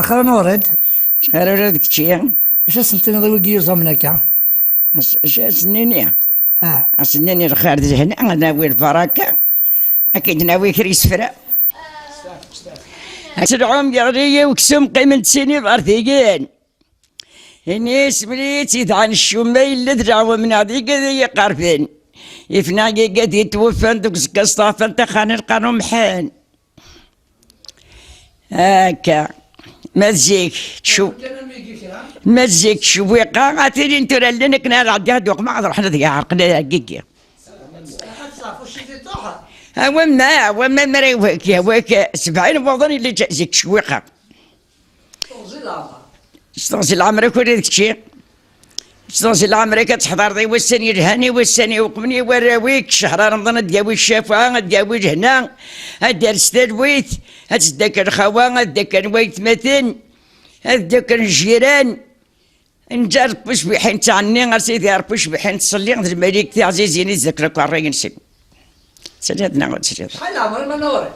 اخر نورد. شحال ولادك تشي؟ اش سنتين ضوي كيوزا من هكا. اش سنيني؟ اه سنيني خارج هنا ناوي البركة. اكيد ناوي كريس فرا. سرعوم يغرية وكسوم قيمة سيني بارثيقين. هنيس مليت عن الشميل اللي درعوا من هذيك ذي قارفين. يفناقي قد يتوفن دوك سكاسطافن تخان القانون محان. هاكا مزيك تشوف مزيك شويقة غاتيري انتو لنك نار عديها دوق ما عاد رحنا ذي عرقنا هكيكي وما مريوك يا ويك 70 وضن اللي جازيك شويقة استغسل عمرك وليدك شي استغسل عمرك تحضر ذي والسني الهاني والسني وقمني وراويك شهر رمضان دياوي الشفاء دياوي هنا هدرس تلويت هتذكر خوان هتذكر ويت مثل هتذكر الجيران نجرب باش بحين تعني غسيدي ربش بحين تصلي عند الملك تاع عزيزيني تذكرك وراي نسيب سجدنا وتسجد شحال عمري ما نورد.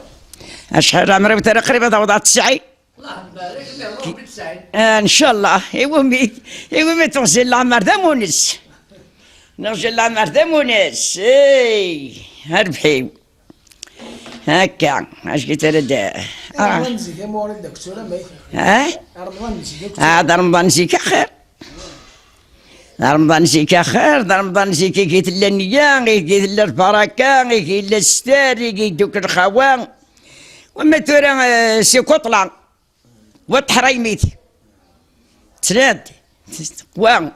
شحال عمري تقريبا وضع 90 الله يبارك فيك ربي 90. ان شاء الله ايوا تغسل العمر ذا مونس نغسل العمر ذا مونس اي هربحي هكا اش قلت لك رمضان نزيك يا مورد دكتوره مي. رمضان نزيك. هذا رمضان نزيك خير رمضان نزيك خير رمضان نزيك كيت النية كيت البركة كيت الستار كيت دوك الخوان وما ترى سي قطلة وتحريميت تسراد وان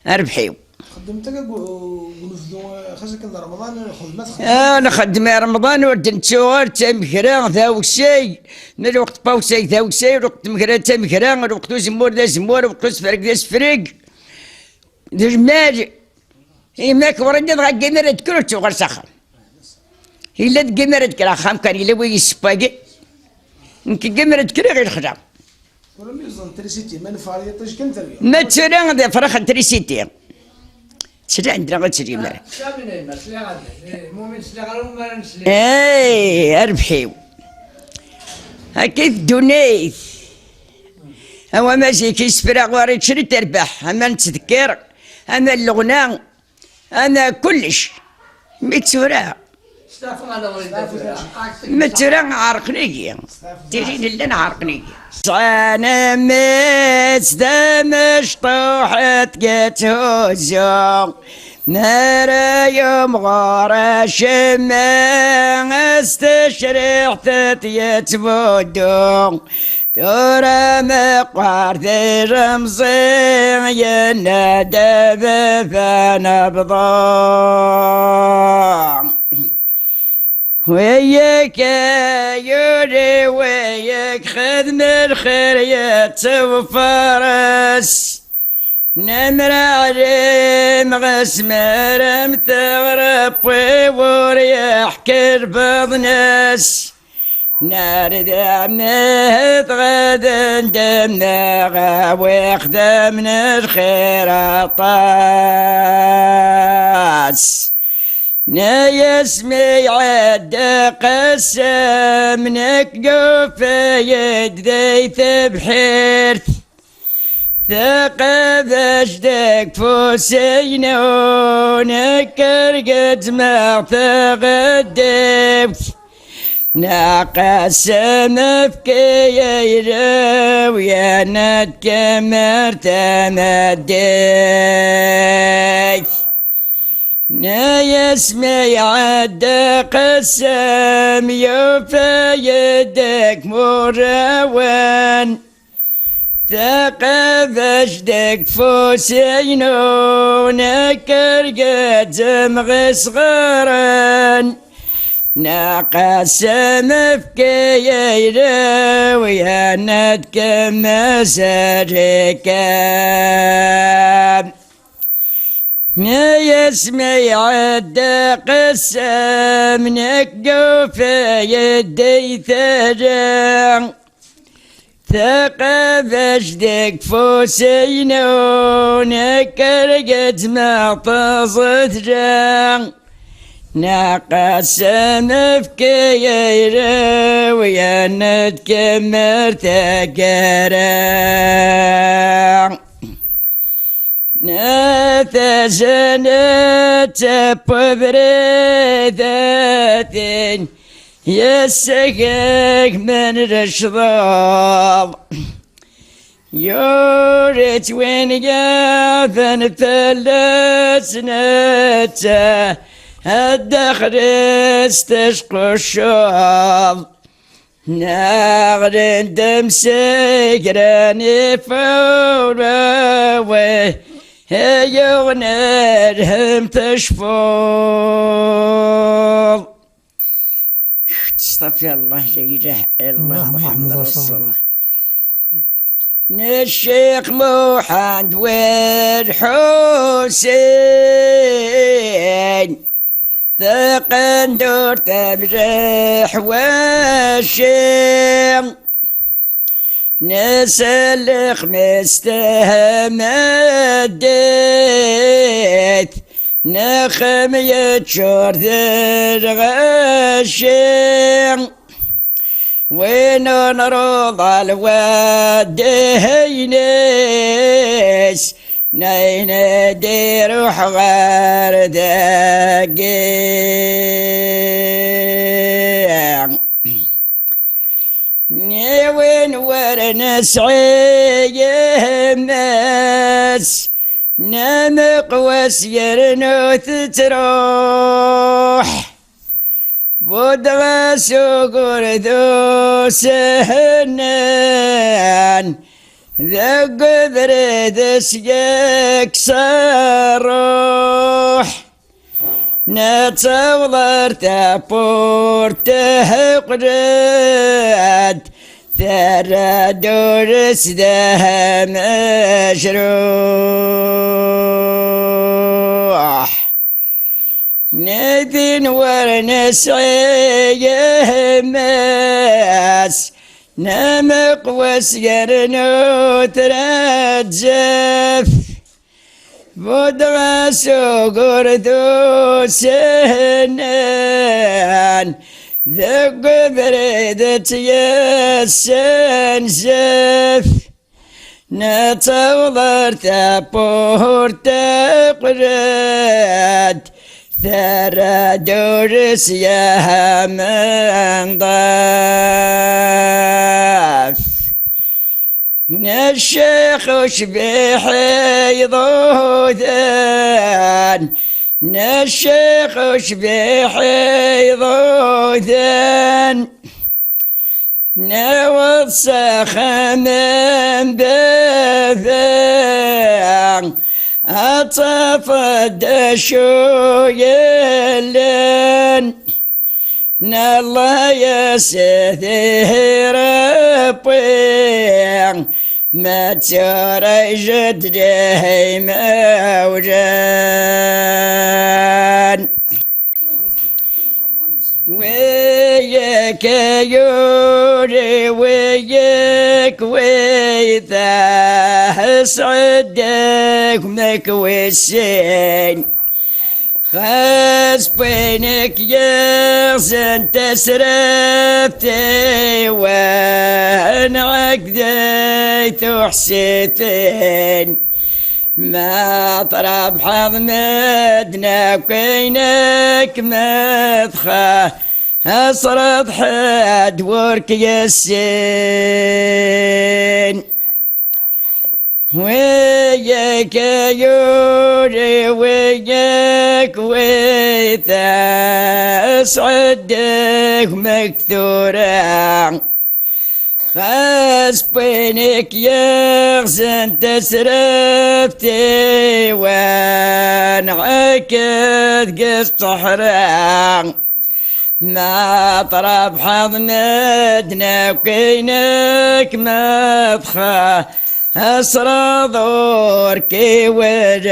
اربحيو خدمتك قلوفدو خاصك رمضان خدمت انا خدم رمضان ودنت شغل تمكرا ذاك الشيء من وقت باوسي ذاك الشيء وقت مكرا تمكرا وقت زمور ذا زمور وقت سفرق ذا سفرق المال ماك ورد غا قمر تكرو تشغل سخر إلا تقمر تكرا خام كان إلا وي السباقي نك قمر تكرا غير خدام ولا ميزون تريسيتي ما نفاريطش كنتريو ما تسرى ذا فرخ تريسيتي تسرى عندنا غير تسرى مالك شامي ما سلا غادي المؤمن سلا غير ما نسلا اي اربحيو هكيف دونيت هو ماشي كيسفرا غواري تشري تربح اما نتذكر انا الغنى انا كلش متسورة متسورة عرقنيكي تيرين اللي نعرقنيكي انا مش طوحت قيت هزو نار يوم غار شمع استشريح تتيت بودو ترى مقار ذي رمزي ينادى فنبضا وياك يوري وياك خدم الخير يتوفرس نمر عليم غسمر مثغرب وريح كرب ناس نار دمه غدا دمنا ويخدم الخير طاس يسمي عد قسم نكقف يد ذيث بحيرت ثقب اشدك فوسينونك رقد ما تغدبت ناقسم بكير ويا نتكمر تمديت يسمي عد قسم يوفى يدك مروان ثقب اشدك فوسينونك رقد زمغ صغران ناقسم بكير ويا نتكمر سركان يسمي عد قسم نكقف يدي ثرى ثقب اشدك فوسينونك رقد ما طزت جان ناقص مفكير ويا نتكمر تقرا نتزنت ببريدة يسقك من رشضاب يورت وين ياذن ثلثنته الدخل استشق الشوض ناغر دمسكراني فوروي يغنرهم تشفوض استغفر الله جيده الله محمد رسول الله الشيخ محمد والحسين ثقن دور تبرح والشيم نسلخ مستهم الديت نخم يتشور ذرغشيم وين نروض الودهينيس نين دير حغار دقيق نيوين ورنس عيمس نمق وسيرنو تتروح بدغس وقردو سهنان ذق بريدس يكسر روح نتصور تابور تهقرد ثرى دورس ده مشروح نذن ورنسعي يهمس نمق وسيرنو ترجف بدغس وقردو سهنان ذق بريدة يسنزف نتصور تابور تقرد ثرى دورس يا من ضاف الشيخ وشبيح يضوذن الشيخ وشبيح يضوذن نوض سخن بذن أطف الدشو يلن الله يسثير ربي ما ترى جدي موجان وياك يوري وياك ويذا صدق مكوسين خاس بينك يغزن تسرفتي وانا عقديت وحسيتين ما طرب حضمدنا كينك مدخه أصرد حد ورك يسين وياك يوري وياك ويثا أسعدك مكثورا خاس بينك يغزن تسرفتي وان عكد قص صحراء ما طرب حضنتنا وكينك مدخه أسرى ضورك وجان